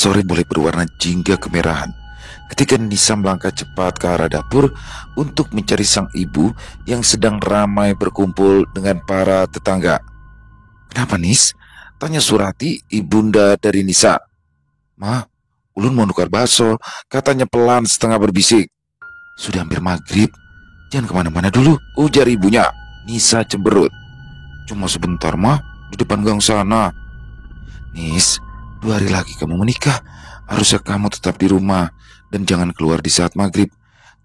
sore mulai berwarna jingga kemerahan ketika Nisa melangkah cepat ke arah dapur untuk mencari sang ibu yang sedang ramai berkumpul dengan para tetangga. "Kenapa, Nis?" tanya Surati, ibunda dari Nisa. "Ma, ulun mau nukar bakso," katanya pelan setengah berbisik. "Sudah hampir maghrib, jangan kemana-mana dulu," ujar ibunya. Nisa cemberut. "Cuma sebentar, Ma, di depan gang sana." "Nis, 2 hari lagi kamu menikah. Harusnya kamu tetap di rumah dan jangan keluar di saat maghrib.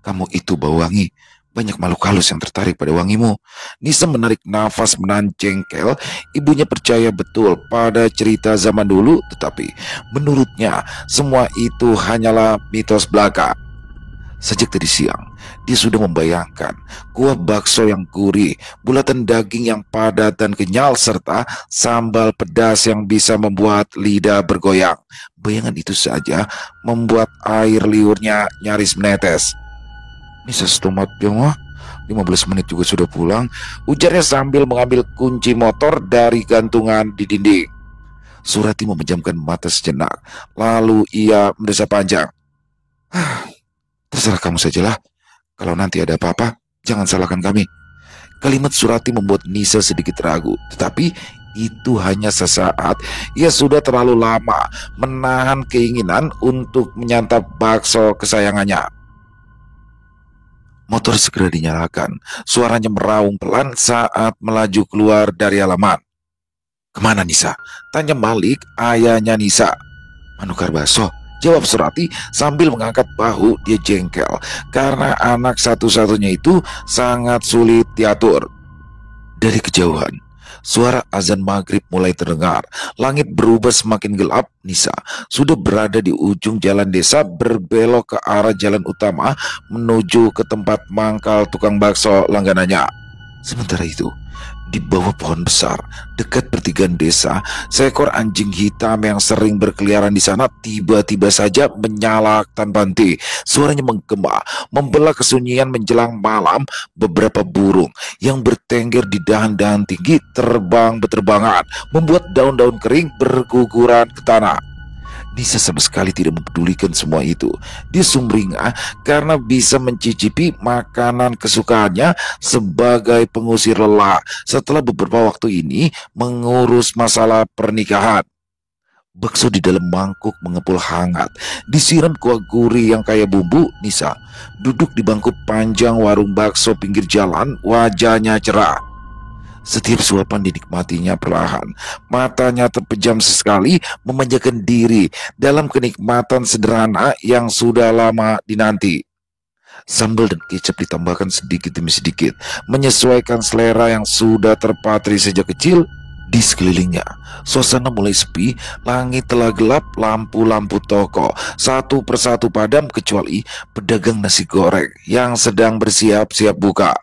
Kamu itu bau wangi. Banyak makhluk halus yang tertarik pada wangimu." Nisa menarik nafas menahan jengkel. Ibunya percaya betul pada cerita zaman dulu, tetapi menurutnya semua itu hanyalah mitos belaka. Sejak tadi siang, dia sudah membayangkan kuah bakso yang gurih, bulatan daging yang padat dan kenyal, serta sambal pedas yang bisa membuat lidah bergoyang. Bayangan itu saja membuat air liurnya nyaris menetes. "Nisa stomat ya, mah. 15 menit juga sudah pulang," ujarnya sambil mengambil kunci motor dari gantungan di dinding. Surati memejamkan mata sejenak, lalu ia mendesah panjang. "Terserah kamu sajalah. Kalau nanti ada apa-apa, jangan salahkan kami." Kalimat Surati membuat Nisa sedikit ragu, tetapi itu hanya sesaat. Ia sudah terlalu lama menahan keinginan untuk menyantap bakso kesayangannya. Motor segera dinyalakan. Suaranya meraung pelan saat melaju keluar dari halaman. "Kemana, Nisa?" tanya Malik, ayahnya Nisa. "Menukar bakso," jawab Surati sambil mengangkat bahu. Dia jengkel karena anak satu-satunya itu sangat sulit diatur. Dari kejauhan, suara azan maghrib mulai terdengar. Langit berubah semakin gelap. Nisa sudah berada di ujung jalan desa berbelok ke arah jalan utama menuju ke tempat mangkal tukang bakso langganannya. Sementara itu, di bawah pohon besar dekat pertigaan desa, seekor anjing hitam yang sering berkeliaran di sana tiba-tiba saja menyala tanpa henti. Suaranya menggema, membelah kesunyian menjelang malam. Beberapa burung yang bertengger di dahan-dahan tinggi terbang beterbangan, membuat daun-daun kering berguguran ke tanah. Nisa sama sekali tidak mempedulikan semua itu. Dia sumringah karena bisa mencicipi makanan kesukaannya sebagai pengusir lelah setelah beberapa waktu ini mengurus masalah pernikahan. Bakso di dalam mangkuk mengepul hangat, disiram kuah gurih yang kaya bumbu. Nisa duduk di bangku panjang warung bakso pinggir jalan, wajahnya cerah. Setiap suapan dinikmatinya perlahan. Matanya terpejam sesekali, memanjakan diri dalam kenikmatan sederhana yang sudah lama dinanti. Sambal dan kecap ditambahkan sedikit demi sedikit, menyesuaikan selera yang sudah terpatri sejak kecil. Di sekelilingnya, suasana mulai sepi. Langit telah gelap, lampu-lampu toko satu persatu padam kecuali pedagang nasi goreng yang sedang bersiap-siap buka.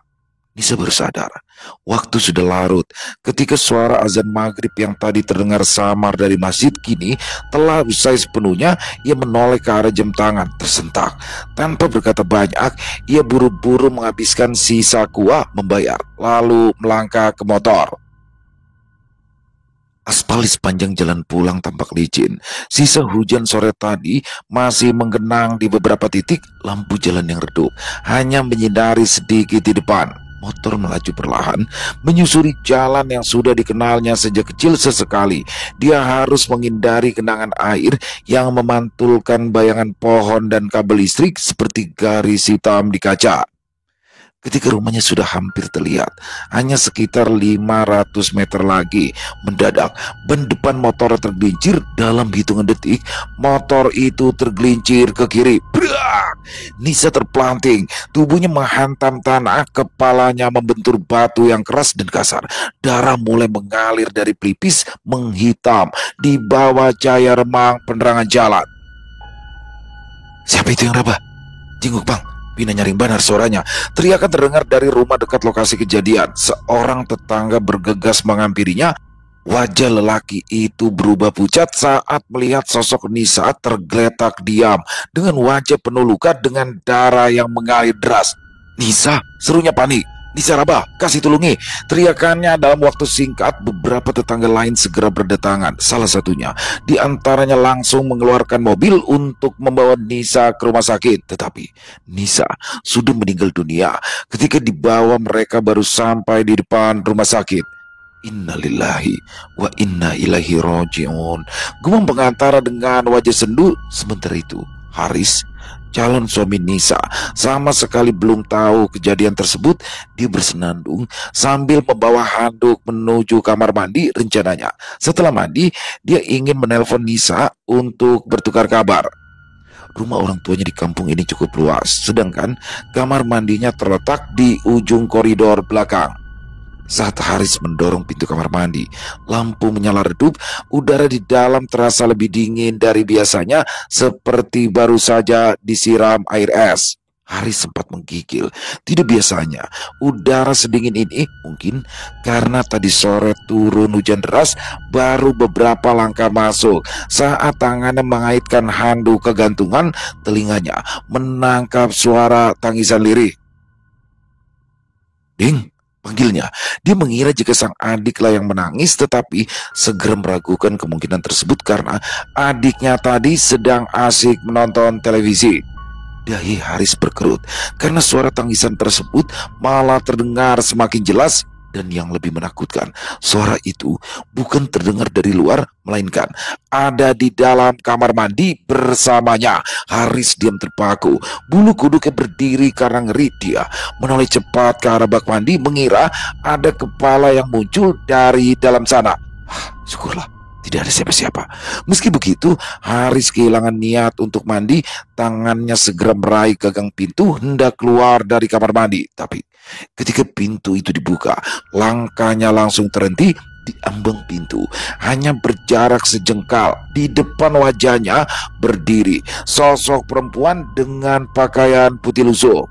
Nisa baru sadar waktu sudah larut ketika suara azan maghrib yang tadi terdengar samar dari masjid kini telah usai sepenuhnya. Ia menoleh ke arah jam tangan, tersentak. Tanpa berkata banyak, ia buru-buru menghabiskan sisa kuah, membayar, lalu melangkah ke motor. Aspal di sepanjang jalan pulang tampak licin. Sisa hujan sore tadi masih menggenang di beberapa titik. Lampu jalan yang redup hanya menyinari sedikit di depan. Motor melaju perlahan, menyusuri jalan yang sudah dikenalnya sejak kecil. Sesekali dia harus menghindari genangan air yang memantulkan bayangan pohon dan kabel listrik seperti garis hitam di kaca. Ketika rumahnya sudah hampir terlihat, hanya sekitar 500 meter lagi, mendadak ban depan motor tergelincir. Dalam hitungan detik, motor itu tergelincir ke kiri. Brak! Nisa terpelanting, tubuhnya menghantam tanah, kepalanya membentur batu yang keras dan kasar. Darah mulai mengalir dari pelipis, menghitam di bawah cahaya remang penerangan jalan. "Siapa itu yang raba?" "Jenguk, Bang. Pina nyaring banar suaranya." Teriakan terdengar dari rumah dekat lokasi kejadian. Seorang tetangga bergegas menghampirinya. Wajah lelaki itu berubah pucat saat melihat sosok Nisa tergeletak diam dengan wajah penuh luka dengan darah yang mengalir deras. "Nisa!" serunya panik. Nisa Raba, kasih tulungi. Teriakannya dalam waktu singkat, beberapa tetangga lain segera berdatangan. Salah satunya, di antaranya langsung mengeluarkan mobil untuk membawa Nisa ke rumah sakit. Tetapi Nisa sudah meninggal dunia ketika dibawa mereka baru sampai di depan rumah sakit. Innalillahi wa inna ilaihi roji'un. Gumam pengantara dengan wajah sendu. Sementara itu, Haris, calon suami Nisa, sama sekali belum tahu kejadian tersebut. Dia bersenandung sambil membawa handuk menuju kamar mandi. Rencananya, setelah mandi, dia ingin menelpon Nisa untuk bertukar kabar. Rumah orang tuanya di kampung ini cukup luas, sedangkan kamar mandinya terletak di ujung koridor belakang. Saat Haris mendorong pintu kamar mandi, lampu menyala redup, udara di dalam terasa lebih dingin dari biasanya, seperti baru saja disiram air es. Haris sempat menggigil. Tidak biasanya udara sedingin ini, mungkin karena tadi sore turun hujan deras. Baru beberapa langkah masuk, saat tangannya mengaitkan handuk ke gantungan, telinganya menangkap suara tangisan lirih. Ding, panggilnya. Dia mengira jika sang adiklah yang menangis, tetapi segera meragukan kemungkinan tersebut karena adiknya tadi sedang asik menonton televisi. Dahi Haris berkerut karena suara tangisan tersebut malah terdengar semakin jelas. Dan yang lebih menakutkan, suara itu bukan terdengar dari luar, melainkan ada di dalam kamar mandi bersamanya. Haris diam terpaku, bulu kuduknya berdiri karena ngeri. Dia menoleh cepat ke arah bak mandi, mengira ada kepala yang muncul dari dalam sana. Syukurlah, tidak ada siapa-siapa. Meski begitu, Haris kehilangan niat untuk mandi. Tangannya segera meraih gagang pintu hendak keluar dari kamar mandi. Tapi ketika pintu itu dibuka, langkahnya langsung terhenti di ambang pintu. Hanya berjarak sejengkal, di depan wajahnya berdiri sosok perempuan dengan pakaian putih lusuh.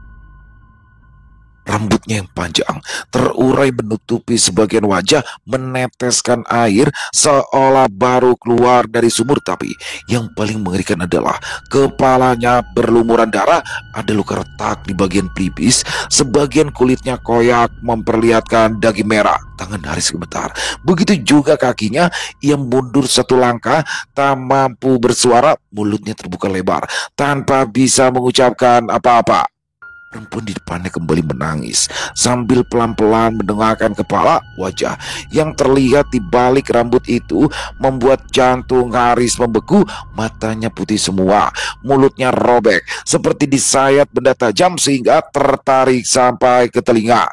Rambutnya yang panjang terurai menutupi sebagian wajah, meneteskan air seolah baru keluar dari sumur. Tapi yang paling mengerikan adalah kepalanya berlumuran darah, ada luka retak di bagian pelipis, sebagian kulitnya koyak memperlihatkan daging merah. Tangan Haris gemetar, begitu juga kakinya. Ia mundur satu langkah, tak mampu bersuara, mulutnya terbuka lebar tanpa bisa mengucapkan apa-apa. Perempuan di depannya kembali menangis sambil pelan-pelan mendongakkan kepala. Wajah yang terlihat di balik rambut itu membuat jantung Haris membeku. Matanya putih semua, mulutnya robek seperti disayat benda tajam sehingga tertarik sampai ke telinga.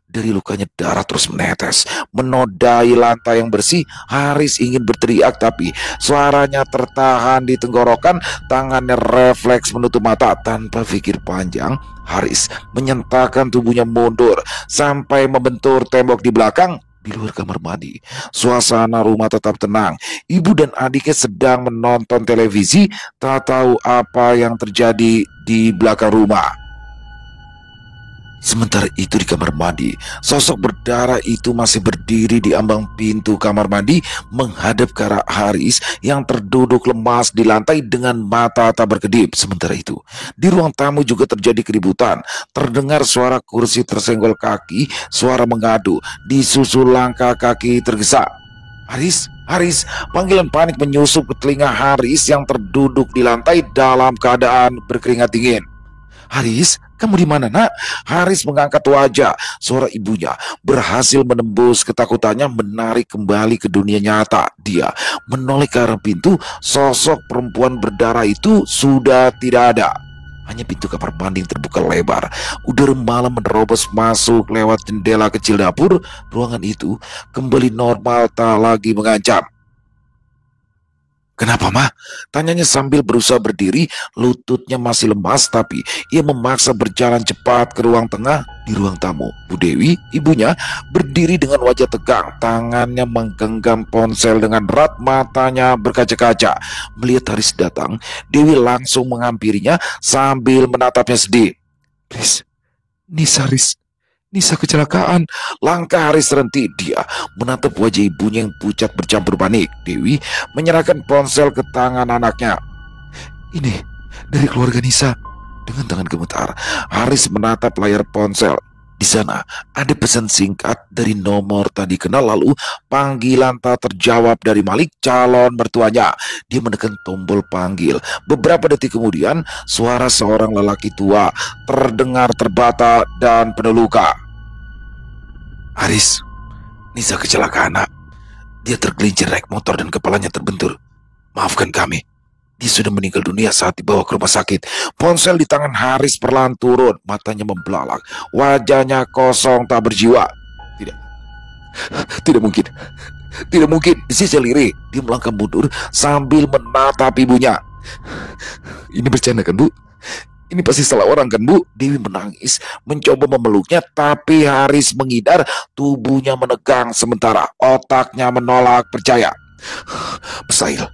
Dari lukanya darah terus menetes, menodai lantai yang bersih. Haris ingin berteriak tapi suaranya tertahan di tenggorokan. Tangannya refleks menutup mata. Tanpa pikir panjang, Haris menyentakkan tubuhnya mundur sampai membentur tembok di belakang. Di luar kamar mandi, suasana rumah tetap tenang. Ibu dan adiknya sedang menonton televisi, tak tahu apa yang terjadi di belakang rumah. Sementara itu di kamar mandi, sosok berdarah itu masih berdiri di ambang pintu kamar mandi, menghadap ke arah Haris yang terduduk lemas di lantai dengan mata tak berkedip. Sementara itu, di ruang tamu juga terjadi keributan. Terdengar suara kursi tersenggol kaki, suara mengadu, disusul langkah kaki tergesa. Haris, Haris, panggilan panik menyusup ke telinga Haris yang terduduk di lantai dalam keadaan berkeringat dingin. Haris, kamu di mana, nak? Haris mengangkat wajah. Suara ibunya berhasil menembus ketakutannya, menarik kembali ke dunia nyata. Dia menoleh ke arah pintu. Sosok perempuan berdarah itu sudah tidak ada. Hanya pintu kamar mandi yang terbuka lebar. Udara malam menerobos masuk lewat jendela kecil dapur. Ruangan itu kembali normal, tak lagi mengancam. Kenapa, mah? Tanyanya sambil berusaha berdiri. Lututnya masih lemas, tapi ia memaksa berjalan cepat ke ruang tengah. Di ruang tamu, Bu Dewi, ibunya, berdiri dengan wajah tegang. Tangannya menggenggam ponsel dengan erat, matanya berkaca-kaca. Melihat Haris datang, Dewi langsung menghampirinya sambil menatapnya sedih. Haris, Nisa kecelakaan. Langkah Haris terhenti. Dia menatap wajah ibunya yang pucat bercampur panik. Dewi menyerahkan ponsel ke tangan anaknya. Ini dari keluarga Nisa. Dengan tangan gemetar, Haris menatap layar ponsel. Di sana ada pesan singkat dari nomor tadi kenal, lalu panggilan tak terjawab dari Malik, calon mertuanya. Dia menekan tombol panggil. Beberapa detik kemudian, suara seorang lelaki tua terdengar terbata dan penuh luka. Haris, Nisa kecelakaan, nak. Dia tergelincir naik motor dan kepalanya terbentur. Maafkan kami. Dia sudah meninggal dunia saat dibawa ke rumah sakit. Ponsel di tangan Haris perlahan turun. Matanya membelalak. Wajahnya kosong tak berjiwa. Tidak, tidak mungkin. Tidak mungkin. Sisi lirik. Dia melangkah mundur sambil menatap ibunya. Ini bercanda kan, Bu? Ini pasti salah orang kan, Bu? Dewi menangis, mencoba memeluknya, tapi Haris menghindar. Tubuhnya menegang sementara otaknya menolak percaya. Mustahil,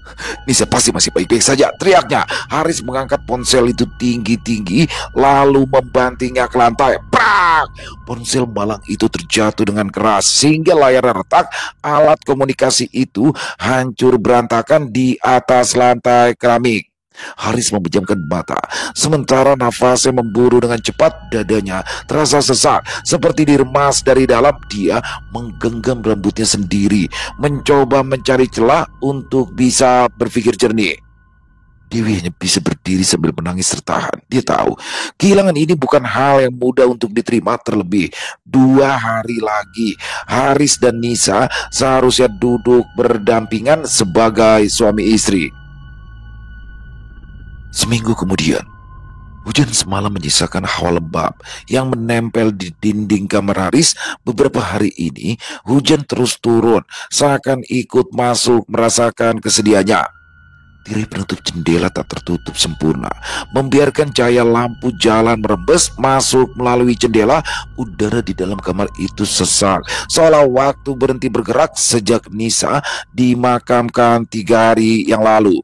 Nisa pasti masih baik-baik saja, teriaknya. Haris mengangkat ponsel itu tinggi-tinggi, lalu membantingnya ke lantai. Prak! Ponsel malang itu terjatuh dengan keras, sehingga layarnya retak. Alat komunikasi itu hancur berantakan di atas lantai keramik. Haris memejamkan mata, sementara nafasnya memburu dengan cepat. Dadanya terasa sesak, seperti diremas dari dalam. Dia menggenggam rambutnya sendiri, mencoba mencari celah untuk bisa berpikir jernih. Dewi hanya bisa berdiri sambil menangis tertahan. Dia tahu kehilangan ini bukan hal yang mudah untuk diterima, terlebih 2 hari lagi Haris dan Nisa seharusnya duduk berdampingan sebagai suami istri. Seminggu kemudian, hujan semalam menyisakan hawa lembab yang menempel di dinding kamar Haris. Beberapa hari ini, hujan terus turun, seakan ikut masuk merasakan kesedihannya. Tirai penutup jendela tak tertutup sempurna, membiarkan cahaya lampu jalan merembes masuk melalui jendela. Udara di dalam kamar itu sesak, seolah waktu berhenti bergerak sejak Nisa dimakamkan 3 hari yang lalu.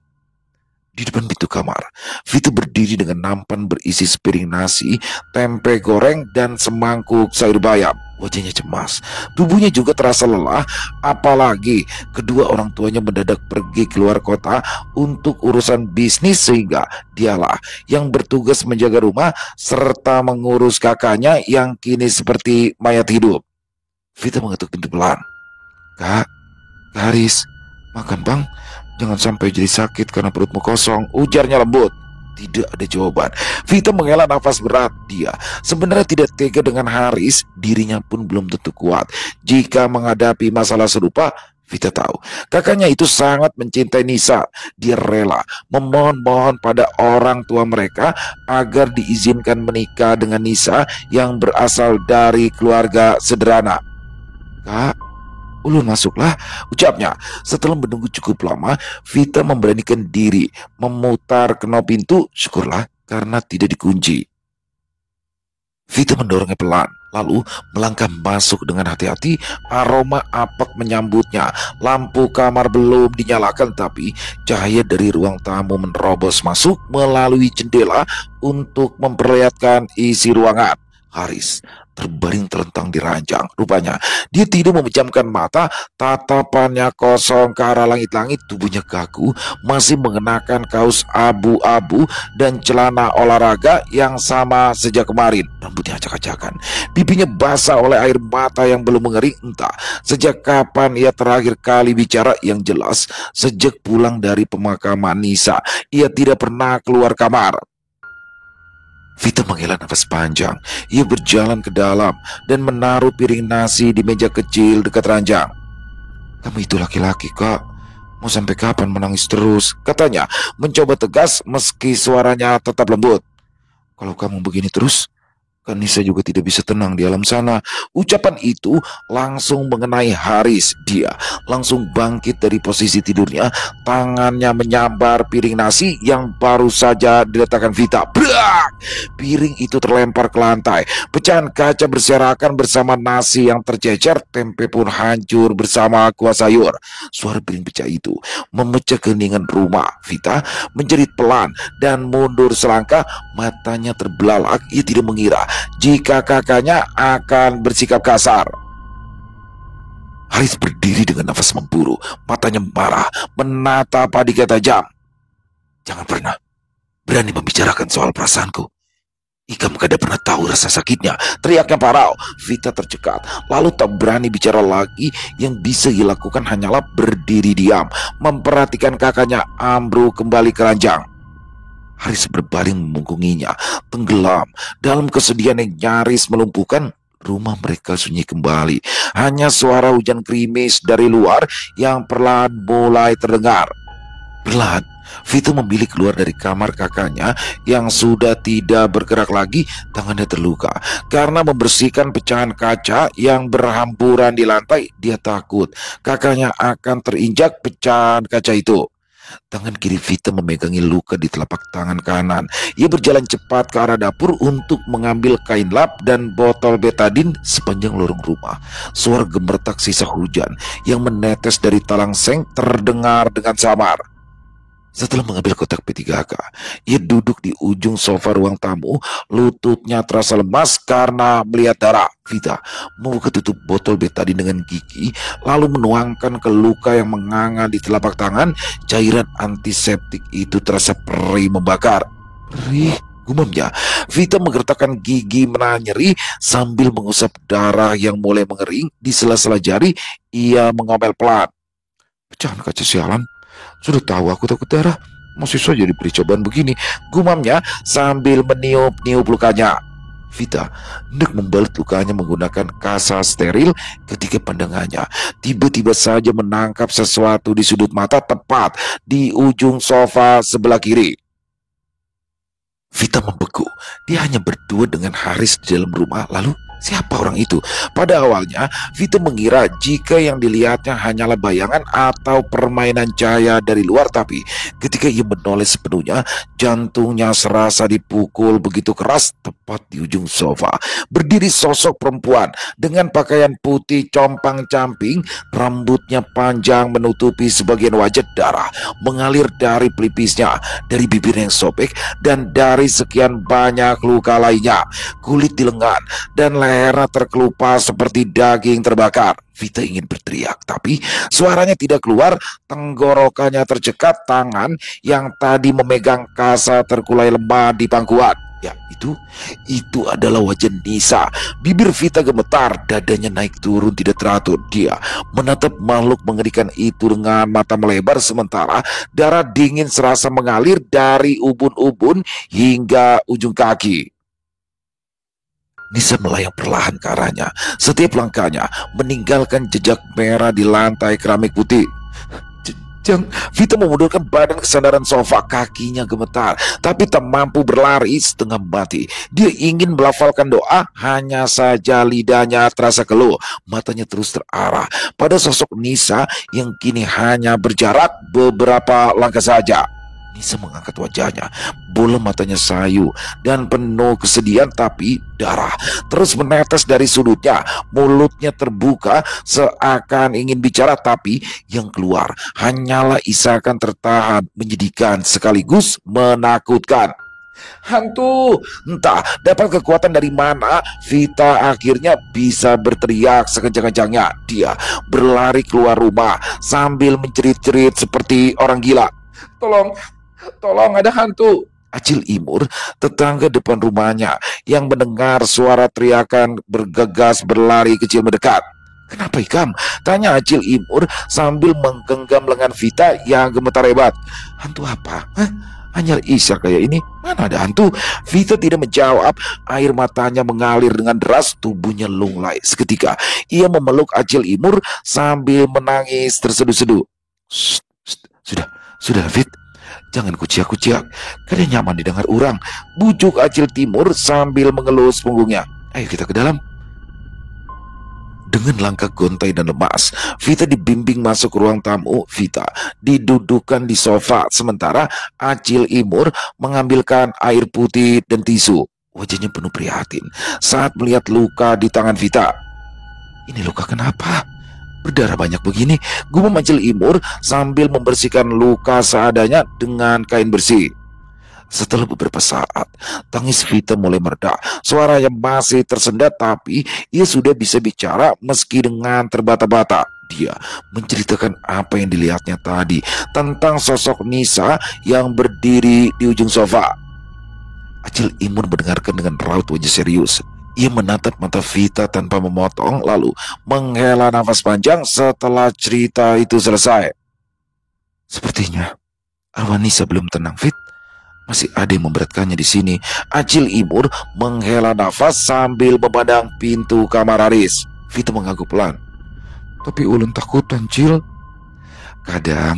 Di depan pintu kamar, Vita berdiri dengan nampan berisi sepiring nasi, tempe goreng, dan semangkuk sayur bayam. Wajahnya cemas, tubuhnya juga terasa lelah, apalagi kedua orang tuanya mendadak pergi keluar kota untuk urusan bisnis, sehingga dialah yang bertugas menjaga rumah serta mengurus kakaknya yang kini seperti mayat hidup. Vita mengetuk pintu pelan. Kak, Haris, makan bang. Jangan sampai jadi sakit karena perutmu kosong, ujarnya lembut. Tidak ada jawaban. Vita menghela nafas berat. Dia sebenarnya tidak tega dengan Haris. Dirinya pun belum tentu kuat jika menghadapi masalah serupa. Vita tahu kakaknya itu sangat mencintai Nisa. Dia rela memohon-mohon pada orang tua mereka agar diizinkan menikah dengan Nisa yang berasal dari keluarga sederhana. Kak, ulun masuklah, ucapnya. Setelah menunggu cukup lama, Vita memberanikan diri memutar knop pintu. Syukurlah karena tidak dikunci. Vita mendorongnya pelan, lalu melangkah masuk dengan hati-hati. Aroma apek menyambutnya. Lampu kamar belum dinyalakan, tapi cahaya dari ruang tamu menerobos masuk melalui jendela untuk memperlihatkan isi ruangan. Haris terbaring terlentang di ranjang. Rupanya dia tidak memejamkan mata, tatapannya kosong ke arah langit-langit. Tubuhnya kaku, masih mengenakan kaos abu-abu dan celana olahraga yang sama sejak kemarin. Rambutnya acak-acakan, pipinya basah oleh air mata yang belum mengering. Entah sejak kapan ia terakhir kali bicara. Yang jelas, sejak pulang dari pemakaman Nisa, ia tidak pernah keluar kamar. Vita menghela nafas panjang. Ia berjalan ke dalam dan menaruh piring nasi di meja kecil dekat ranjang. Kamu itu laki-laki, Kak. Mau sampai kapan menangis terus? Katanya, mencoba tegas meski suaranya tetap lembut. Kalau kamu begini terus, kan Nisa juga tidak bisa tenang di alam sana. Ucapan itu langsung mengenai Haris. Dia langsung bangkit dari posisi tidurnya. Tangannya menyambar piring nasi yang baru saja diletakkan Vita. Brak! Piring itu terlempar ke lantai. Pecahan kaca berserakan bersama nasi yang tercecer. Tempe pun hancur bersama kuah sayur. Suara piring pecah itu memecah keheningan rumah. Vita menjerit pelan dan mundur selangkah. Matanya terbelalak. Ia tidak mengira jika kakaknya akan bersikap kasar. Haris berdiri dengan nafas memburu, matanya marah, menatap adiknya tajam. Jangan pernah berani membicarakan soal perasaanku. Ikam kada pernah tahu rasa sakitnya, teriaknya parau. Vita tercekat, lalu tak berani bicara lagi. Yang bisa dilakukan hanyalah berdiri diam, memperhatikan kakaknya ambruk kembali ke ranjang. Haris berbaring memungkunginya, tenggelam dalam kesedihan yang nyaris melumpuhkan. Rumah mereka sunyi kembali, hanya suara hujan gerimis dari luar yang perlahan mulai terdengar. Perlahan, Vito memilih keluar dari kamar kakaknya yang sudah tidak bergerak lagi. Tangannya terluka karena membersihkan pecahan kaca yang berhamburan di lantai. Dia takut kakaknya akan terinjak pecahan kaca itu. Tangan kiri Vita memegangi luka di telapak tangan kanan. Ia berjalan cepat ke arah dapur untuk mengambil kain lap dan botol betadin. Sepanjang lorong rumah, suara gemertak sisa hujan yang menetes dari talang seng terdengar dengan samar. Setelah mengambil kotak P3K, ia duduk di ujung sofa ruang tamu. Lututnya terasa lemas karena melihat darah. Vita membuka tutup botol betadin dengan gigi, lalu menuangkan ke luka yang menganga di telapak tangan. Cairan antiseptik itu terasa perih membakar. Perih, gumamnya. Vita menggertakkan gigi menahan nyeri sambil mengusap darah yang mulai mengering di sela-sela jari. Ia mengomel pelan. Pecahan kaca sialan. Sudah tahu aku takut darah, masih saja diberi cobaan begini, gumamnya sambil meniup-niup lukanya. Vita hendak membalut lukanya menggunakan kasa steril ketika pandangannya tiba-tiba saja menangkap sesuatu di sudut mata tepat di ujung sofa sebelah kiri. Vita membeku. Dia hanya berdua dengan Haris di dalam rumah. Lalu siapa orang itu? Pada awalnya Vita mengira jika yang dilihatnya hanyalah bayangan atau permainan cahaya dari luar. Tapi ketika ia menoleh sepenuhnya, jantungnya serasa dipukul begitu keras. Tepat di ujung sofa berdiri sosok perempuan dengan pakaian putih compang-camping. Rambutnya panjang menutupi sebagian wajah. Darah mengalir dari pelipisnya, dari bibirnya yang sobek, dan dari sekian banyak luka lainnya. Kulit di lengan dan lehernya terkelupas seperti daging terbakar. Vita ingin berteriak, tapi suaranya tidak keluar. Tenggorokannya tercekat. Tangan yang tadi memegang kasa terkulai lemah di pangkuan. Ya, itu adalah wajah Nisa. Bibir Vita gemetar, dadanya naik turun tidak teratur. Dia menatap makhluk mengerikan itu dengan mata melebar, sementara darah dingin serasa mengalir dari ubun-ubun hingga ujung kaki. Nisa melayang perlahan ke arahnya. Setiap langkahnya meninggalkan jejak merah di lantai keramik putih. Vita memundurkan badan ke sandaran sofa. Kakinya gemetar, tapi tak mampu berlari. Setengah mati dia ingin melafalkan doa, hanya saja lidahnya terasa keluh. Matanya terus terarah pada sosok Nisa yang kini hanya berjarak beberapa langkah saja. Nisa mengangkat wajahnya, bola matanya sayu dan penuh kesedihan, tapi darah terus menetes dari sudutnya. Mulutnya terbuka seakan ingin bicara, tapi yang keluar hanyalah isakan tertahan, menyedihkan sekaligus menakutkan. Hantu! Entah dapat kekuatan dari mana, Vita akhirnya bisa berteriak sekencang-kencangnya. Dia berlari keluar rumah sambil mencerit-cerit seperti orang gila. Tolong, ada hantu. Acil Imur, tetangga depan rumahnya, yang mendengar suara teriakan bergegas berlari kecil mendekat. Kenapa Ikam? Tanya Acil Imur sambil menggenggam lengan Vita yang gemetar hebat. Hantu apa? Hah? Hanya Isya kayak ini? Mana ada hantu? Vita tidak menjawab. Air matanya mengalir dengan deras. Tubuhnya lunglai. Seketika ia memeluk Acil Imur sambil menangis terseduh-seduh. Sudah Fit, jangan kuciak-kuciak. Kada nyaman didengar orang, bujuk Acil Timur sambil mengelus punggungnya. Ayo kita ke dalam. Dengan langkah gontai dan lemas, Vita dibimbing masuk ke ruang tamu. Vita didudukkan di sofa, sementara Acil Imur mengambilkan air putih dan tisu. Wajahnya penuh prihatin saat melihat luka di tangan Vita. Ini luka kenapa? Berdarah banyak begini, gumam Acil Imur sambil membersihkan luka seadanya dengan kain bersih. Setelah beberapa saat, tangis Vita mulai mereda. Suaranya masih tersendat, tapi ia sudah bisa bicara meski dengan terbata-bata. Dia menceritakan apa yang dilihatnya tadi tentang sosok Nisa yang berdiri di ujung sofa. Acil Imur mendengarkan dengan raut wajah serius. Ia menatap mata Vita tanpa memotong, lalu menghela nafas panjang setelah cerita itu selesai. Sepertinya arwah Nisa belum tenang, Fit. Masih ada yang memberatkannya di sini. Acil Imur menghela nafas sambil memandang pintu kamar Aris. Vita mengangguk pelan. Tapi ulun takut, Cil. Kadang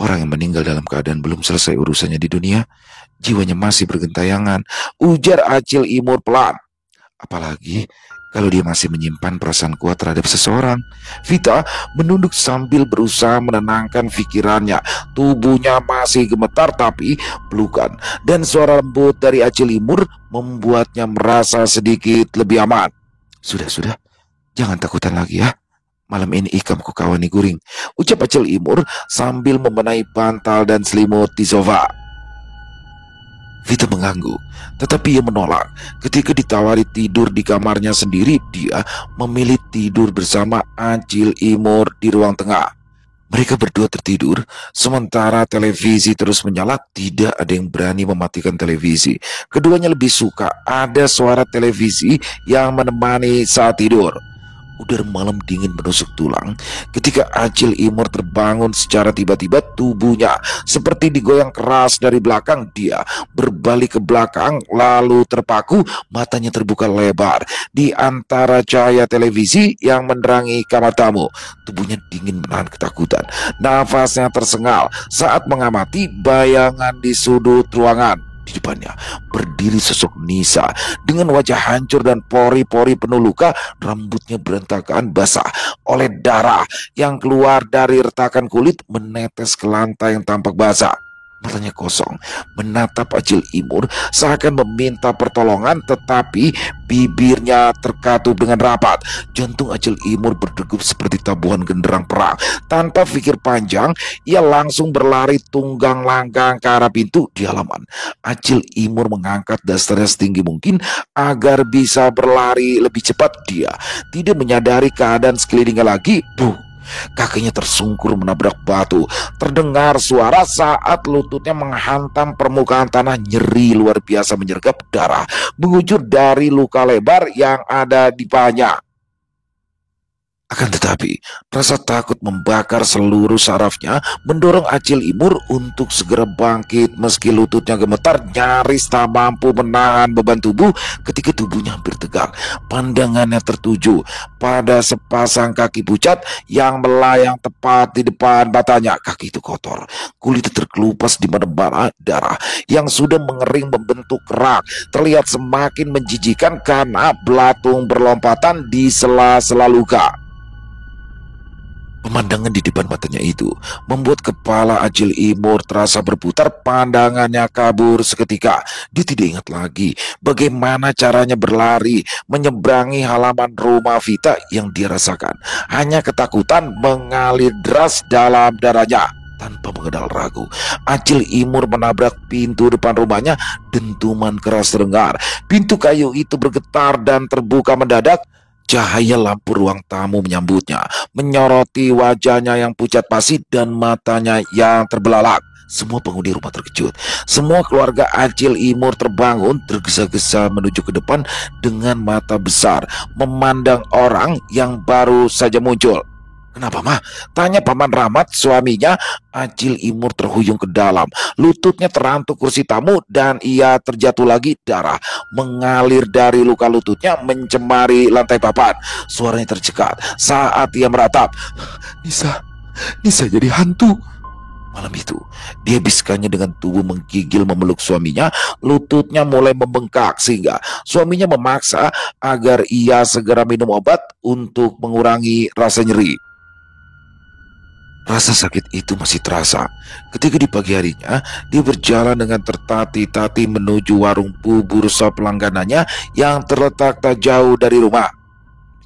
orang yang meninggal dalam keadaan belum selesai urusannya di dunia, jiwanya masih bergentayangan, ujar Acil Imur pelan. Apalagi kalau dia masih menyimpan perasaan kuat terhadap seseorang. Vita menunduk sambil berusaha menenangkan pikirannya. Tubuhnya masih gemetar, tapi pelukan dan suara lembut dari Acil Imur membuatnya merasa sedikit lebih aman. Sudah, jangan takutan lagi ya. Malam ini ikam ku kawani guring, ucap Acil Imur sambil membenahi bantal dan selimut di sofa. Vita mengangguk, tetapi ia menolak. Ketika ditawari tidur di kamarnya sendiri, dia memilih tidur bersama Acil Imur di ruang tengah. Mereka berdua tertidur, sementara televisi terus menyala. Tidak ada yang berani mematikan televisi. Keduanya lebih suka ada suara televisi yang menemani saat tidur. Udara malam dingin menusuk tulang. Ketika Acil Imur terbangun secara tiba-tiba, tubuhnya seperti digoyang keras dari belakang. Dia berbalik ke belakang, lalu terpaku, matanya terbuka lebar di antara cahaya televisi yang menerangi kamar tamu. Tubuhnya dingin menahan ketakutan. Nafasnya tersengal saat mengamati bayangan di sudut ruangan. Di depannya berdiri sosok Nisa dengan wajah hancur dan pori-pori penuh luka. Rambutnya berantakan basah oleh darah yang keluar dari retakan kulit menetes ke lantai yang tampak basah. Matanya kosong menatap Acil Imur seakan meminta pertolongan, tetapi bibirnya terkatup dengan rapat. Jantung Acil Imur berdegup seperti tabuhan genderang perang. Tanpa pikir panjang, ia langsung berlari tunggang langgang ke arah pintu di halaman. Acil Imur mengangkat dasarnya setinggi mungkin agar bisa berlari lebih cepat. Dia tidak menyadari keadaan sekelilingnya lagi. Kakinya tersungkur menabrak batu. Terdengar suara saat lututnya menghantam permukaan tanah. Nyeri luar biasa menyergap, darah mengucur dari luka lebar yang ada di pahanya. Akan tetapi, rasa takut membakar seluruh sarafnya, mendorong Acil Imur untuk segera bangkit meski lututnya gemetar, nyaris tak mampu menahan beban tubuh. Ketika tubuhnya hampir tegak, pandangannya tertuju pada sepasang kaki pucat yang melayang tepat di depan matanya. Kaki itu kotor, kulit terkelupas di mana-mana, darah yang sudah mengering membentuk kerak terlihat semakin menjijikan karena belatung berlompatan di sela-sela luka. Pemandangan di depan matanya itu membuat kepala Acil Imur terasa berputar. Pandangannya kabur seketika. Dia tidak ingat lagi bagaimana caranya berlari menyeberangi halaman rumah Vita yang dia rasakan. Hanya ketakutan mengalir deras dalam darahnya. Tanpa mengenal ragu, Acil Imur menabrak pintu depan rumahnya. Dentuman keras terdengar. Pintu kayu itu bergetar dan terbuka mendadak. Cahaya lampu ruang tamu menyambutnya, menyoroti wajahnya yang pucat pasi dan matanya yang terbelalak. Semua penghuni rumah terkejut. Semua keluarga Acil Imur terbangun, tergesa-gesa menuju ke depan dengan mata besar, memandang orang yang baru saja muncul. Kenapa, Mah? Tanya Paman Rahmat, suaminya. Acil Imur terhuyung ke dalam. Lututnya terantuk kursi tamu dan ia terjatuh lagi. Darah mengalir dari luka lututnya mencemari lantai papan. Suaranya tercekat saat ia meratap. Nisa jadi hantu. Malam itu, dia biskannya dengan tubuh menggigil memeluk suaminya. Lututnya mulai membengkak sehingga suaminya memaksa agar ia segera minum obat untuk mengurangi rasa nyeri. Rasa sakit itu masih terasa ketika di pagi harinya dia berjalan dengan tertati-tati menuju warung bubur sop langganannya yang terletak tak jauh dari rumah.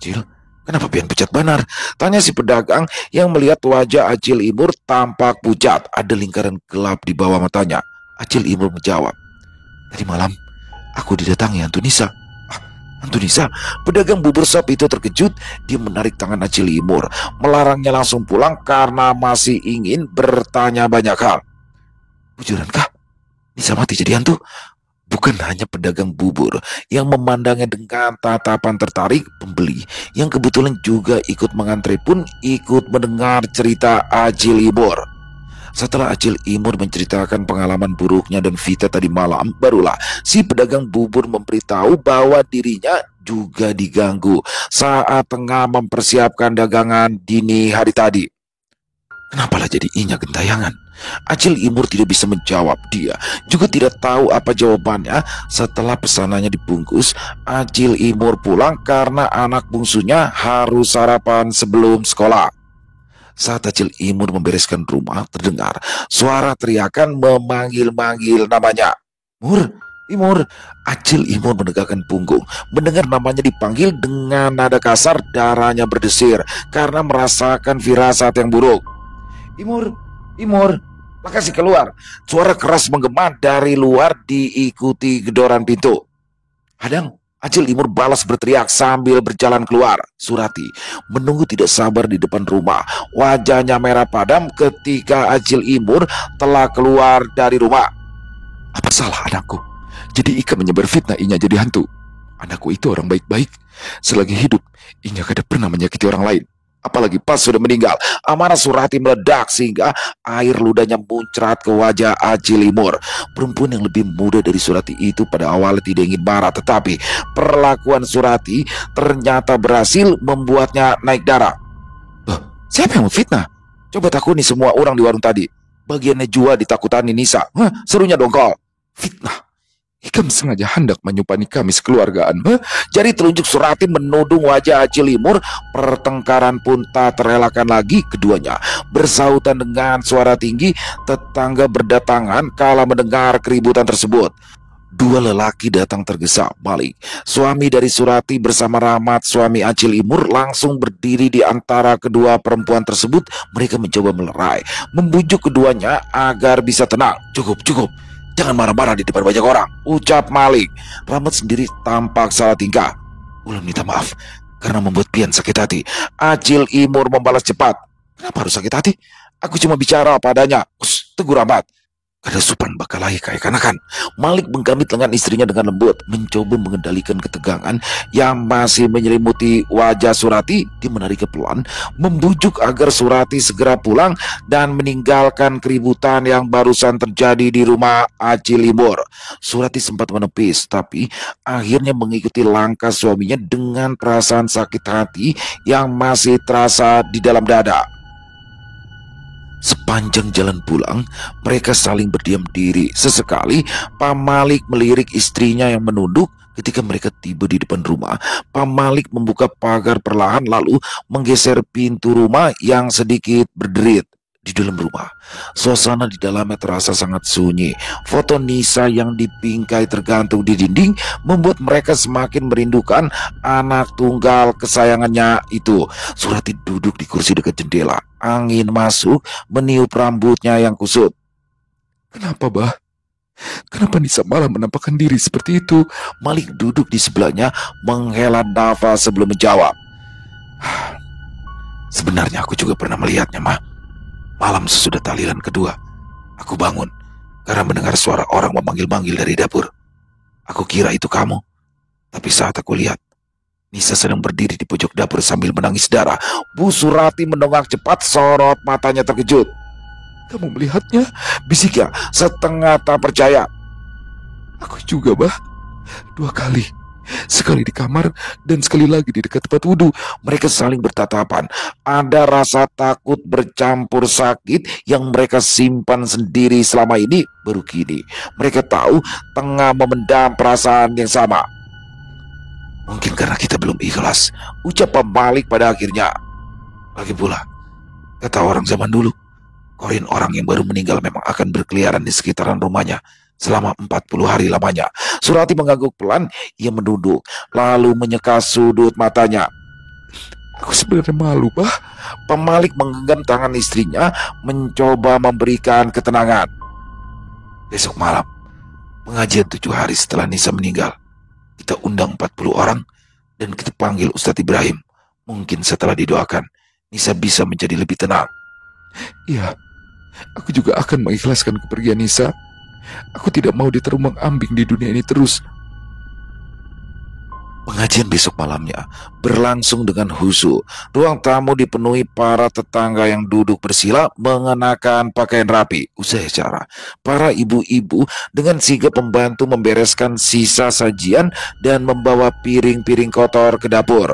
Cil, kenapa pian pucat banar? Tanya si pedagang yang melihat wajah Acil Imur tampak pucat. Ada lingkaran gelap di bawah matanya. Acil Imur menjawab, tadi malam aku didatangi hantu Nisa. Hantu Nisa? Pedagang bubur sop itu terkejut. Dia menarik tangan Acil Imur, melarangnya langsung pulang karena masih ingin bertanya banyak hal. Bujurankah Nisa mati jadi hantu? Bukan hanya pedagang bubur yang memandangnya dengan tatapan tertarik, pembeli yang kebetulan juga ikut mengantre pun ikut mendengar cerita Acil Imur. Setelah Acil Imur menceritakan pengalaman buruknya dan Vita tadi malam, barulah si pedagang bubur memberitahu bahwa dirinya juga diganggu saat tengah mempersiapkan dagangan dini hari tadi. Kenapalah jadi inya gentayangan? Acil Imur tidak bisa menjawab. Dia juga tidak tahu apa jawabannya. Setelah pesanannya dibungkus, Acil Imur pulang karena anak bungsunya harus sarapan sebelum sekolah. Saat Acil Imur membereskan rumah, terdengar suara teriakan memanggil-manggil namanya. Mur, Imur. Acil Imur menegakkan punggung. Mendengar namanya dipanggil dengan nada kasar, darahnya berdesir karena merasakan firasat yang buruk. Imur, Imur, makasih keluar. Suara keras menggema dari luar diikuti gedoran pintu. Hadang, Acil Imur balas berteriak sambil berjalan keluar. Surati menunggu tidak sabar di depan rumah. Wajahnya merah padam ketika Acil Imur telah keluar dari rumah. Apa salah anakku? Jadi Ika menyebar fitnah Inya jadi hantu. Anakku itu orang baik-baik. Selagi hidup, Inya kada pernah menyakiti orang lain. Apalagi pas sudah meninggal, amarah Surati meledak sehingga air ludahnya muncrat ke wajah Acil Imur. Perempuan yang lebih muda dari Surati itu pada awalnya tidak ingin marah, tetapi perlakuan Surati ternyata berhasil membuatnya naik darah. Siapa yang memfitnah? Coba takuni semua orang di warung tadi. Bagiannya Jua ditakutani Nisa. Serunya dongkol. Fitnah. Ikam sengaja hendak menyupani kami sekeluargaan. Jari telunjuk Surati menudung wajah Acil Imur. Pertengkaran pun tak terelakkan lagi. Keduanya bersautan dengan suara tinggi. Tetangga berdatangan kala mendengar keributan tersebut. Dua lelaki datang tergesa-balik. Suami dari Surati bersama Rahmat, suami Acil Imur, langsung berdiri di antara kedua perempuan tersebut. Mereka mencoba melerai, membujuk keduanya agar bisa tenang. Cukup, cukup. Jangan marah-marah di depan banyak orang, ucap Malik. Rahmat sendiri tampak salah tingkah. Ulam minta maaf karena membuat pian sakit hati. Acil Imur membalas cepat. Kenapa harus sakit hati? Aku cuma bicara padanya. Tegur Rahmat. Kada supan bakalahi kayak kanakan. Malik menggamit lengan istrinya dengan lembut, mencoba mengendalikan ketegangan yang masih menyelimuti wajah Surati. Dia menariknya pelan, membujuk agar Surati segera pulang dan meninggalkan keributan yang barusan terjadi di rumah Acil Imur. Surati sempat menepis, tapi akhirnya mengikuti langkah suaminya dengan perasaan sakit hati yang masih terasa di dalam dada. Sepanjang jalan pulang, mereka saling berdiam diri. Sesekali, Pak Malik melirik istrinya yang menunduk. Ketika mereka tiba di depan rumah, Pak Malik membuka pagar perlahan lalu menggeser pintu rumah yang sedikit berderit. Di dalam rumah, suasana di dalamnya terasa sangat sunyi. Foto Nisa yang dipingkai tergantung di dinding membuat mereka semakin merindukan anak tunggal kesayangannya itu. Surati duduk di kursi dekat jendela. Angin masuk meniup rambutnya yang kusut. Kenapa, Bah? Kenapa Nisa malah menampakkan diri seperti itu? Malik duduk di sebelahnya menghela nafas sebelum menjawab. Sebenarnya aku juga pernah melihatnya, Mah. Malam sesudah tahlilan kedua, aku bangun karena mendengar suara orang memanggil-manggil dari dapur. Aku kira itu kamu, tapi saat aku lihat, Nisa sedang berdiri di pojok dapur sambil menangis darah. Bu Surati mendongak cepat, sorot matanya terkejut. Kamu melihatnya? Bisiknya setengah tak percaya. Aku juga, Bah. 2 kali. Sekali di kamar dan sekali lagi di dekat tempat wudhu. Mereka saling bertatapan. Ada rasa takut bercampur sakit yang mereka simpan sendiri selama ini. Baru kini mereka tahu tengah memendam perasaan yang sama. Mungkin karena kita belum ikhlas, ucap Pak Malik pada akhirnya. Lagi pula, kata orang zaman dulu, koin orang yang baru meninggal memang akan berkeliaran di sekitaran rumahnya selama 40 hari lamanya. Surati mengangguk pelan. Ia menduduk lalu menyeka sudut matanya. Aku sebenarnya malu, Bah. Pak Malik menggenggam tangan istrinya, mencoba memberikan ketenangan. Besok malam, pengajian 7 hari setelah Nisa meninggal. Kita undang 40 orang dan kita panggil Ustadz Ibrahim. Mungkin setelah didoakan, Nisa bisa menjadi lebih tenang. Iya, aku juga akan mengikhlaskan kepergian Nisa. Aku tidak mau diterumbang-ambing di dunia ini terus. Pengajian besok malamnya berlangsung dengan khusyuk. Ruang tamu dipenuhi para tetangga yang duduk bersila mengenakan pakaian rapi. Usai acara, para ibu-ibu dengan sigap membantu membereskan sisa sajian dan membawa piring-piring kotor ke dapur.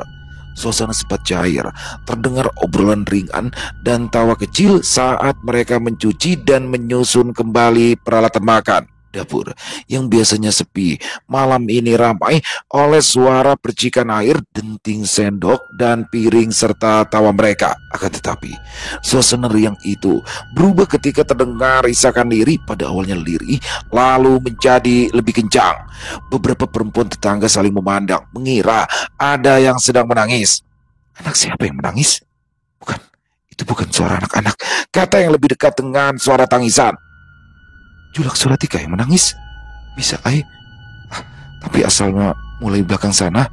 Suasana sempat cair, terdengar obrolan ringan dan tawa kecil saat mereka mencuci dan menyusun kembali peralatan makan. Dapur yang biasanya sepi, malam ini ramai oleh suara percikan air, denting sendok, dan piring serta tawa mereka. Akan tetapi, suasana riang itu berubah ketika terdengar isakan lirih, pada awalnya lirih, lalu menjadi lebih kencang. Beberapa perempuan tetangga saling memandang, mengira ada yang sedang menangis. Anak siapa yang menangis? Bukan, itu bukan suara anak-anak, kata yang lebih dekat dengan suara tangisan. Julak Suratika yang menangis? Bisa, tapi asalnya mulai belakang sana.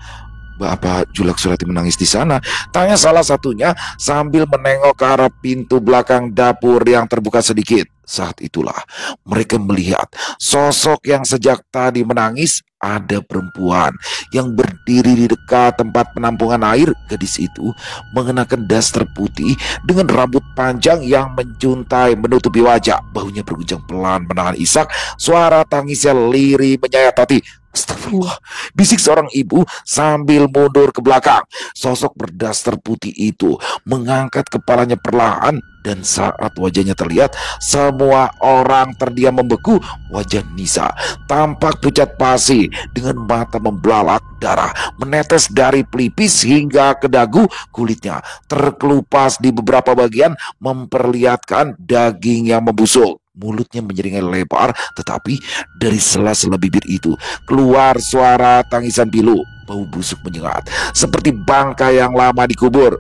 Apa Julak Surati menangis di sana? Tanya salah satunya sambil menengok ke arah pintu belakang dapur yang terbuka sedikit. Saat itulah mereka melihat sosok yang sejak tadi menangis. Ada perempuan yang berdiri di dekat tempat penampungan air. Gadis itu mengenakan daster putih dengan rambut panjang yang menjuntai menutupi wajah. Bahunya berguncang pelan menahan isak. Suara tangisnya lirih menyayat hati. Astagfirullah, bisik seorang ibu sambil mundur ke belakang. Sosok berdaster putih itu mengangkat kepalanya perlahan, dan saat wajahnya terlihat, semua orang terdiam membeku. Wajah Nisa tampak pucat pasi dengan mata membelalak, darah menetes dari pelipis hingga ke dagu. Kulitnya terkelupas di beberapa bagian memperlihatkan daging yang membusuk. Mulutnya menyeringai lebar, tetapi dari sela-sela bibir itu keluar suara tangisan pilu. Bau busuk menyengat seperti bangkai yang lama dikubur.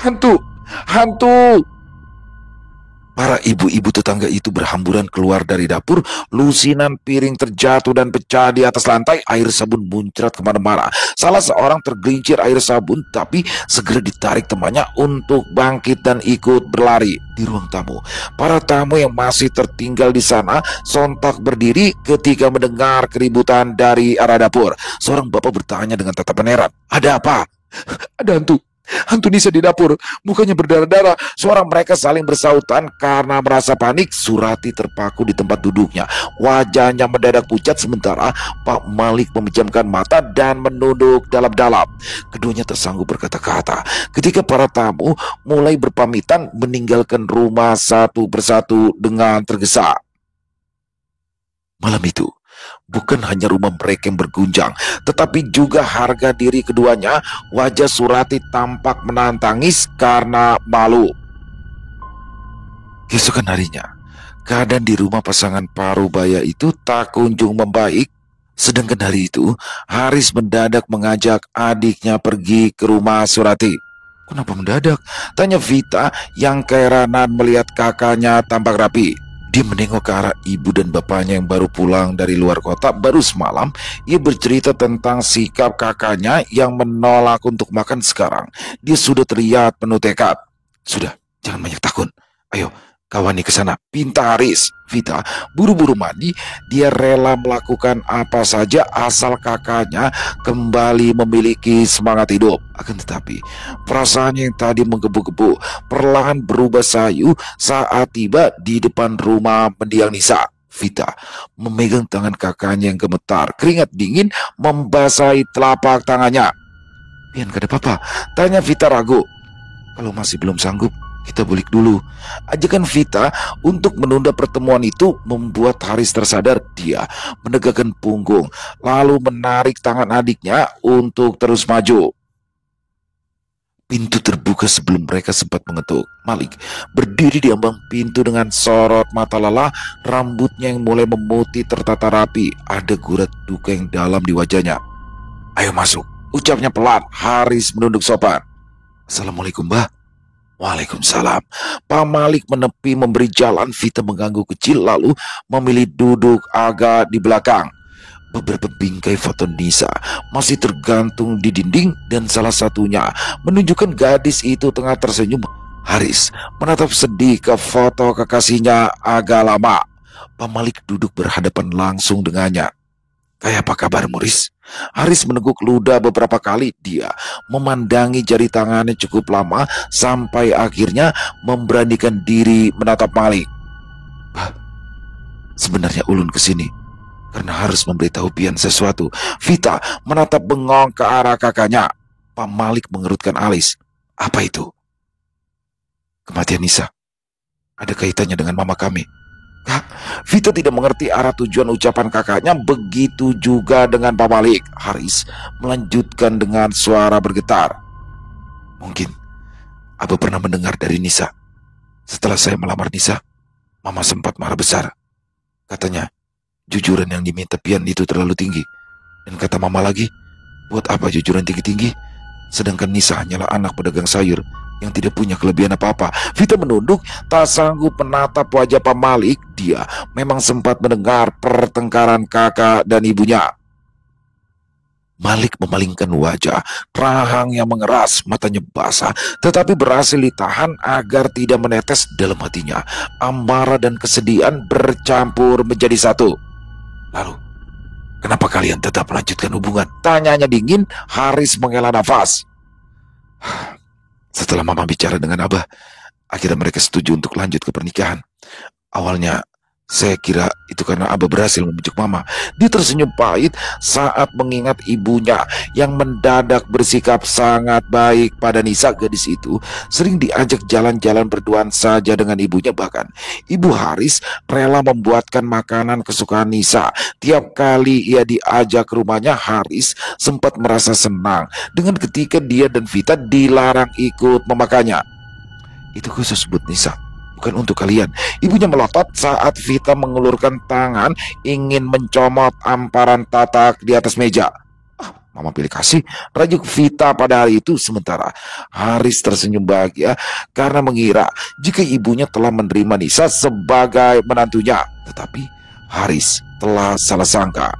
Hantu! Hantu! Para ibu-ibu tetangga itu berhamburan keluar dari dapur. Lusinan piring terjatuh dan pecah di atas lantai. Air sabun muncrat kemana-mana. Salah seorang tergelincir air sabun, tapi segera ditarik temannya untuk bangkit dan ikut berlari. Di ruang tamu, para tamu yang masih tertinggal di sana sontak berdiri ketika mendengar keributan dari arah dapur. Seorang bapak bertanya dengan tatapan heran, "Ada apa?" "Ada hantu. Hantu Nisa di dapur, mukanya berdarah-darah." Suara mereka saling bersautan karena merasa panik. Surati terpaku di tempat duduknya. Wajahnya mendadak pucat, sementara Pak Malik memejamkan mata dan menunduk dalam-dalam. Keduanya tersanggup berkata-kata ketika para tamu mulai berpamitan meninggalkan rumah satu persatu dengan tergesa. Malam itu bukan hanya rumah mereka yang bergunjang, tetapi juga harga diri keduanya. Wajah Surati tampak menahan tangis karena malu. Keesokan harinya, keadaan di rumah pasangan Parubaya itu tak kunjung membaik. Sedangkan hari itu, Haris mendadak mengajak adiknya pergi ke rumah Surati. "Kenapa mendadak?" tanya Vita yang keheranan melihat kakaknya tampak rapi. Dia menengok ke arah ibu dan bapaknya yang baru pulang dari luar kota. Baru semalam ia bercerita tentang sikap kakaknya yang menolak untuk makan. Sekarang dia sudah terlihat penuh tekad. "Sudah, jangan banyak takut. Ayo, kawani ke sana," pinta Haris. Vita buru-buru mandi. Dia rela melakukan apa saja asal kakaknya kembali memiliki semangat hidup. Akan tetapi, perasaannya yang tadi menggebu-gebu perlahan berubah sayu saat tiba di depan rumah mendiang Nisa. Vita memegang tangan kakaknya yang gemetar. Keringat dingin membasahi telapak tangannya. "Pian, gak ada apa-apa?" tanya Vita ragu. "Kalau masih belum sanggup, kita balik dulu." Ajakan Vita untuk menunda pertemuan itu membuat Haris tersadar. Dia menegakkan punggung, lalu menarik tangan adiknya untuk terus maju. Pintu terbuka sebelum mereka sempat mengetuk. Malik berdiri di ambang pintu dengan sorot mata lelah. Rambutnya yang mulai memutih tertata rapi. Ada gurat duka yang dalam di wajahnya. "Ayo masuk," ucapnya pelan. Haris menunduk sopan. "Assalamualaikum, Mbah." "Waalaikumsalam." Pak Malik menepi memberi jalan. Vita mengganggu kecil lalu memilih duduk agak di belakang. Beberapa bingkai foto Nisa masih tergantung di dinding dan salah satunya menunjukkan gadis itu tengah tersenyum. Haris menatap sedih ke foto kekasihnya agak lama. Pak Malik duduk berhadapan langsung dengannya. "Kayak apa kabar, Muris?" Haris meneguk ludah beberapa kali. Dia memandangi jari tangannya cukup lama sampai akhirnya memberanikan diri menatap Malik. "Bah, sebenarnya ulun kesini karena harus memberitahu Pian sesuatu." Vita menatap bengong ke arah kakaknya. Pak Malik mengerutkan alis. "Apa itu?" "Kematian Nisa ada kaitannya dengan mama kami." Kak, Vita tidak mengerti arah tujuan ucapan kakaknya. Begitu juga dengan Pak Malik. Haris melanjutkan dengan suara bergetar. "Mungkin Abah pernah mendengar dari Nisa. Setelah saya melamar Nisa, Mama sempat marah besar. Katanya, jujuran yang diminta Pian itu terlalu tinggi. Dan kata Mama lagi, buat apa jujuran tinggi-tinggi? Sedangkan Nisa hanyalah anak pedagang sayur yang tidak punya kelebihan apa-apa." Vita menunduk, tak sanggup menatap wajah Pak Malik. Dia memang sempat mendengar pertengkaran kakak dan ibunya. Malik memalingkan wajah, rahang yang mengeras, matanya basah, tetapi berhasil ditahan agar tidak menetes dalam hatinya. Amarah dan kesedihan bercampur menjadi satu. "Lalu, kenapa kalian tetap melanjutkan hubungan?" tanyanya dingin. Haris menghela nafas. "Setelah Mama bicara dengan Abah, akhirnya mereka setuju untuk lanjut ke pernikahan. Awalnya, saya kira itu karena Abah berhasil membujuk Mama." Dia tersenyum pahit saat mengingat ibunya yang mendadak bersikap sangat baik pada Nisa. Gadis itu sering diajak jalan-jalan berduaan saja dengan ibunya. Bahkan ibu Haris rela membuatkan makanan kesukaan Nisa. Tiap kali ia diajak ke rumahnya, Haris sempat merasa senang dengan ketika dia dan Vita dilarang ikut memakannya. "Itu khusus buat Nisa, bukan untuk kalian." Ibunya melotot saat Vita mengulurkan tangan ingin mencomot amparan tatak di atas meja. "Mama pilih kasih," rajuk Vita pada hari itu. Sementara Haris tersenyum bahagia karena mengira jika ibunya telah menerima Nisa sebagai menantunya. Tetapi Haris telah salah sangka.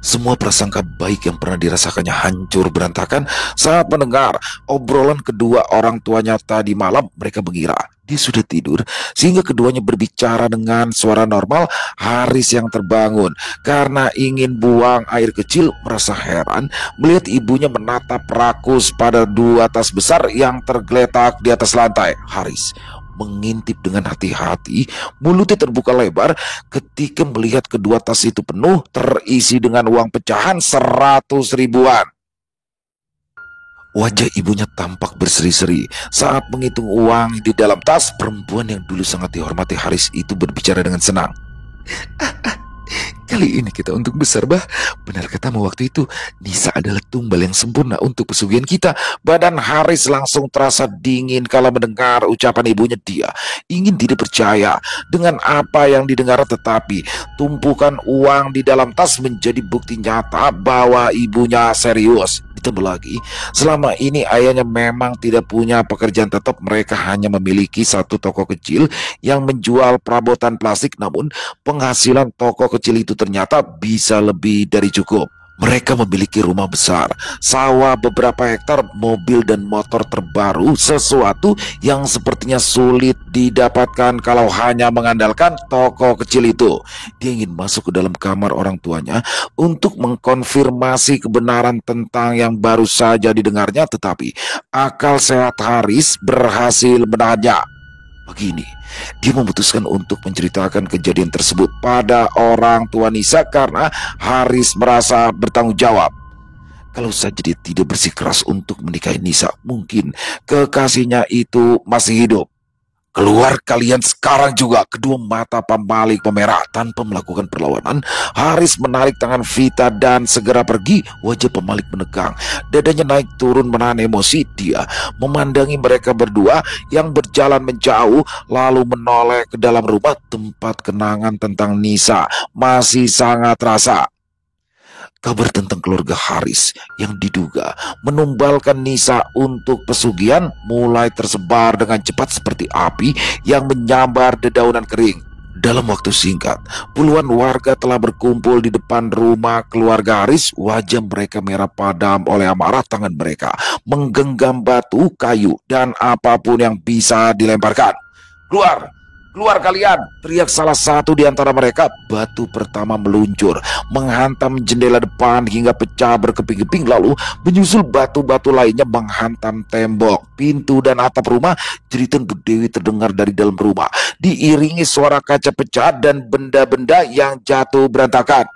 Semua prasangka baik yang pernah dirasakannya hancur berantakan saat mendengar obrolan kedua orang tuanya tadi malam. Mereka mengira dia sudah tidur sehingga keduanya berbicara dengan suara normal. Haris yang terbangun karena ingin buang air kecil merasa heran melihat ibunya menatap rakus pada dua tas besar yang tergeletak di atas lantai. Haris mengintip dengan hati-hati, mulutnya terbuka lebar ketika melihat kedua tas itu penuh, terisi dengan uang pecahan 100 ribuan. Wajah ibunya tampak berseri-seri saat menghitung uang di dalam tas. Perempuan yang dulu sangat dihormati Haris itu berbicara dengan senang. "Kali ini kita untung besar, Bah. Benar katamu waktu itu, Nisa adalah tumbal yang sempurna untuk pesugihan kita." Badan Haris langsung terasa dingin kala mendengar ucapan ibunya. Dia ingin tidak percaya dengan apa yang didengar, tetapi tumpukan uang di dalam tas menjadi bukti nyata bahwa ibunya serius. Ditambah lagi, selama ini ayahnya memang tidak punya pekerjaan tetap. Mereka hanya memiliki satu toko kecil yang menjual perabotan plastik. Namun penghasilan toko kecil itu ternyata bisa lebih dari cukup. Mereka memiliki rumah besar, sawah beberapa hektar, mobil dan motor terbaru, sesuatu yang sepertinya sulit didapatkan kalau hanya mengandalkan toko kecil itu. Dia ingin masuk ke dalam kamar orang tuanya untuk mengkonfirmasi kebenaran tentang yang baru saja didengarnya, tetapi akal sehat Haris berhasil menahannya. Begini, dia memutuskan untuk menceritakan kejadian tersebut pada orang tua Nisa karena Haris merasa bertanggung jawab. Kalau saja dia tidak bersikeras untuk menikahi Nisa, mungkin kekasihnya itu masih hidup. "Keluar kalian sekarang juga!" Kedua mata Pak Malik memerah. Tanpa melakukan perlawanan, Haris menarik tangan Vita dan segera pergi. Wajah Pak Malik menegang, dadanya naik turun menahan emosi. Dia memandangi mereka berdua yang berjalan menjauh, lalu menoleh ke dalam rumah. Tempat kenangan tentang Nisa masih sangat terasa. Kabar tentang keluarga Haris yang diduga menumbalkan Nisa untuk pesugihan mulai tersebar dengan cepat seperti api yang menyambar dedaunan kering. Dalam waktu singkat, puluhan warga telah berkumpul di depan rumah keluarga Haris. Wajah mereka merah padam oleh amarah. Tangan mereka menggenggam batu, kayu, dan apapun yang bisa dilemparkan. "Keluar! Keluar kalian, teriak salah satu di antara mereka. Batu pertama meluncur, menghantam jendela depan hingga pecah berkeping-keping, lalu menyusul batu-batu lainnya menghantam tembok, pintu, dan atap rumah. Jeritan Bu Dewi terdengar dari dalam rumah, diiringi suara kaca pecah dan benda-benda yang jatuh berantakan.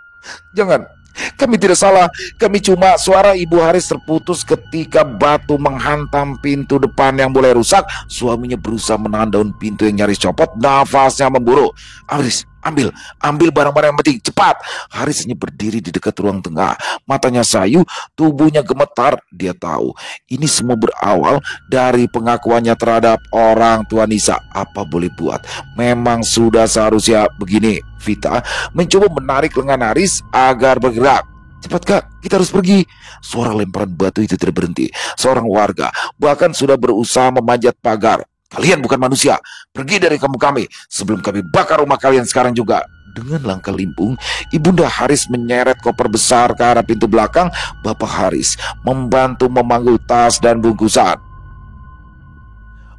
Jangan, kami tidak salah. Kami cuma suara Ibu Haris terputus ketika batu menghantam pintu depan yang mulai rusak. Suaminya berusaha menahan daun pintu yang nyaris copot. Nafasnya memburu. Haris, ambil barang-barang yang penting, cepat. Haris hanya berdiri di dekat ruang tengah. Matanya sayu, tubuhnya gemetar. Dia tahu ini semua berawal dari pengakuannya terhadap orang tua Nisa. Apa boleh buat, memang sudah seharusnya begini. Vita mencoba menarik lengan Haris agar bergerak. Cepat kak, kita harus pergi. Suara lemparan batu itu tidak berhenti. Seorang warga bahkan sudah berusaha memanjat pagar. Kalian bukan manusia, pergi dari kampung kami sebelum kami bakar rumah kalian sekarang juga. Dengan langkah limpung, Ibunda Haris menyeret koper besar ke arah pintu belakang. Bapak Haris membantu memanggul tas dan bungkusan.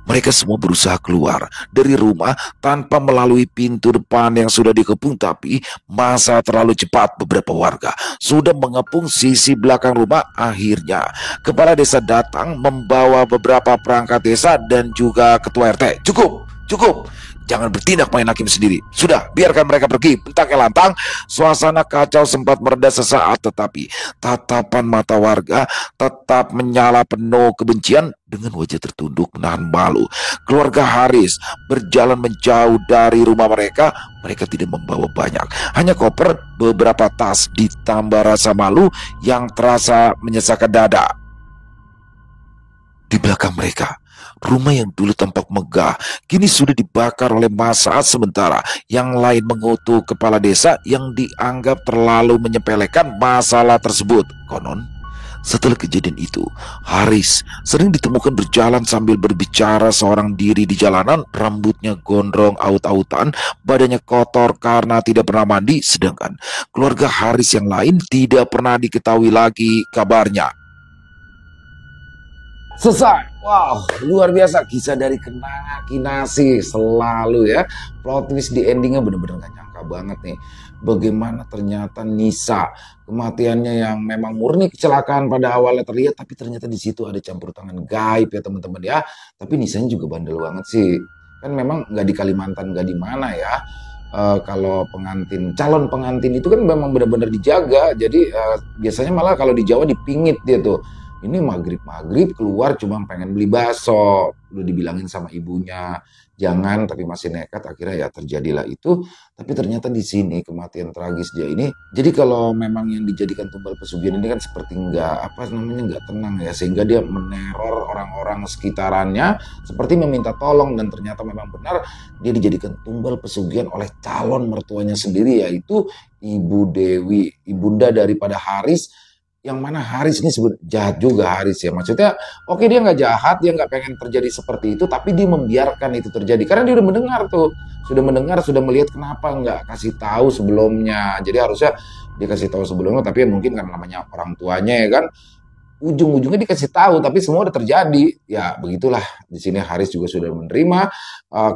Mereka semua berusaha keluar dari rumah tanpa melalui pintu depan yang sudah dikepung, tapi masa terlalu cepat. Beberapa warga sudah mengepung sisi belakang rumah. Akhirnya kepala desa datang membawa beberapa perangkat desa dan juga ketua RT. Cukup. Jangan bertindak main hakim sendiri. Sudah, biarkan mereka pergi. Bentaknya lantang, suasana kacau sempat mereda sesaat, tetapi tatapan mata warga tetap menyala penuh kebencian. Dengan wajah tertunduk menahan malu, keluarga Haris berjalan menjauh dari rumah mereka. Mereka tidak membawa banyak, hanya koper, beberapa tas, ditambah rasa malu yang terasa menyesakkan dada. Di belakang mereka, rumah yang dulu tampak megah kini sudah dibakar oleh massa. Sementara yang lain mengutuk kepala desa yang dianggap terlalu menyepelekan masalah tersebut. Konon, setelah kejadian itu, Haris sering ditemukan berjalan sambil berbicara seorang diri di jalanan. Rambutnya gondrong aut-autan, badannya kotor karena tidak pernah mandi. Sedangkan keluarga Haris yang lain tidak pernah diketahui lagi kabarnya. Selesai. Wow, luar biasa. Kisah dari Kenanga Kinasi selalu ya. Plot twist di endingnya bener-bener gak nyangka banget nih. Bagaimana ternyata Nisa, kematiannya yang memang murni kecelakaan pada awalnya terlihat, tapi ternyata di situ ada campur tangan gaib ya teman-teman ya. Tapi Nisanya juga bandel banget sih. Kan memang nggak di Kalimantan, nggak di mana ya. Kalau calon pengantin itu kan memang benar-benar dijaga. Jadi biasanya malah kalau di Jawa dipingit dia tuh. Ini maghrib keluar cuma pengen beli bakso. Udah dibilangin sama ibunya jangan, tapi masih nekat. Akhirnya ya terjadilah itu. Tapi ternyata di sini kematian tragis dia ini. Jadi kalau memang yang dijadikan tumbal pesugihan ini kan seperti nggak tenang ya, sehingga dia meneror orang-orang sekitarannya seperti meminta tolong. Dan ternyata memang benar dia dijadikan tumbal pesugihan oleh calon mertuanya sendiri, yaitu Ibu Dewi, ibunda daripada Haris. Yang mana Haris ini jahat juga Haris ya. Maksudnya oke, dia nggak jahat, dia nggak pengen terjadi seperti itu, tapi dia membiarkan itu terjadi. Karena dia udah mendengar, sudah melihat, kenapa nggak kasih tahu sebelumnya. Jadi harusnya dia kasih tahu sebelumnya, tapi ya mungkin karena namanya orang tuanya ya kan. Ujung-ujungnya dikasih tahu, tapi semua udah terjadi. Ya begitulah, di sini Haris juga sudah menerima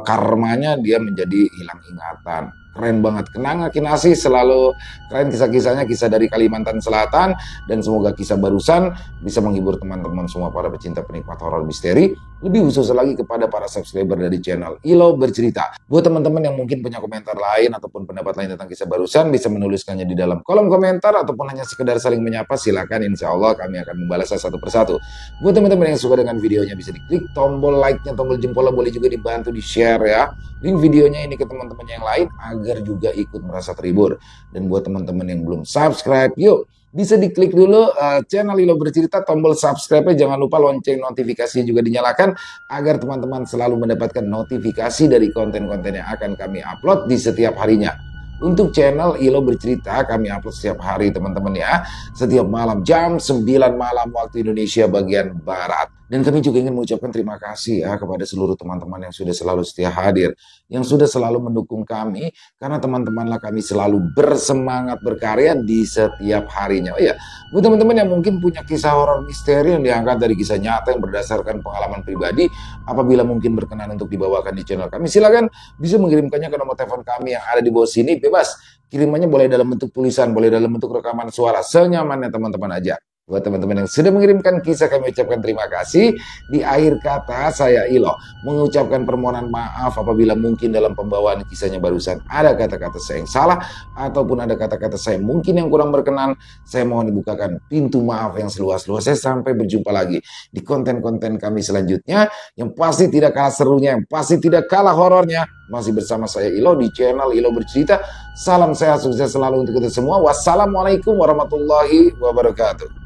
karmanya, dia menjadi hilang ingatan. Keren banget. Kenanga Kinasi selalu keren kisah-kisahnya, kisah dari Kalimantan Selatan. Dan semoga kisah barusan bisa menghibur teman-teman semua para pecinta penikmat horor misteri. Lebih khusus lagi kepada para subscriber dari channel Ilo Bercerita. Buat teman-teman yang mungkin punya komentar lain ataupun pendapat lain tentang kisah barusan, bisa menuliskannya di dalam kolom komentar ataupun hanya sekedar saling menyapa. Silakan, insya Allah kami akan membalasnya satu persatu. Buat teman-teman yang suka dengan videonya, bisa diklik tombol like-nya, tombol jempolnya, boleh juga dibantu di-share ya link videonya ini ke teman-teman yang lain agar juga ikut merasa terhibur. Dan buat teman-teman yang belum subscribe, yuk bisa diklik dulu channel Ilo Bercerita, tombol subscribe-nya, jangan lupa lonceng notifikasinya juga dinyalakan agar teman-teman selalu mendapatkan notifikasi dari konten-konten yang akan kami upload di setiap harinya. Untuk channel Ilo Bercerita kami upload setiap hari teman-teman ya, setiap malam jam 9 malam waktu Indonesia bagian Barat. Dan kami juga ingin mengucapkan terima kasih ya kepada seluruh teman-teman yang sudah selalu setia hadir, yang sudah selalu mendukung kami, karena teman-temanlah kami selalu bersemangat berkarya di setiap harinya. Oh iya, buat teman-teman yang mungkin punya kisah horor misteri yang diangkat dari kisah nyata yang berdasarkan pengalaman pribadi, apabila mungkin berkenan untuk dibawakan di channel kami, silakan bisa mengirimkannya ke nomor telepon kami yang ada di bawah sini, bebas. Kirimannya boleh dalam bentuk tulisan, boleh dalam bentuk rekaman suara, senyamannya teman-teman aja. Buat teman-teman yang sudah mengirimkan kisah, kami ucapkan terima kasih. Di akhir kata, saya Ilo mengucapkan permohonan maaf apabila mungkin dalam pembawaan kisahnya barusan ada kata-kata saya yang salah, ataupun ada kata-kata saya mungkin yang kurang berkenan. Saya mohon dibukakan pintu maaf yang seluas-luasnya. Sampai berjumpa lagi di konten-konten kami selanjutnya, yang pasti tidak kalah serunya, yang pasti tidak kalah horornya. Masih bersama saya Ilo di channel Ilo Bercerita. Salam sehat, sukses selalu untuk kita semua. Wassalamualaikum warahmatullahi wabarakatuh.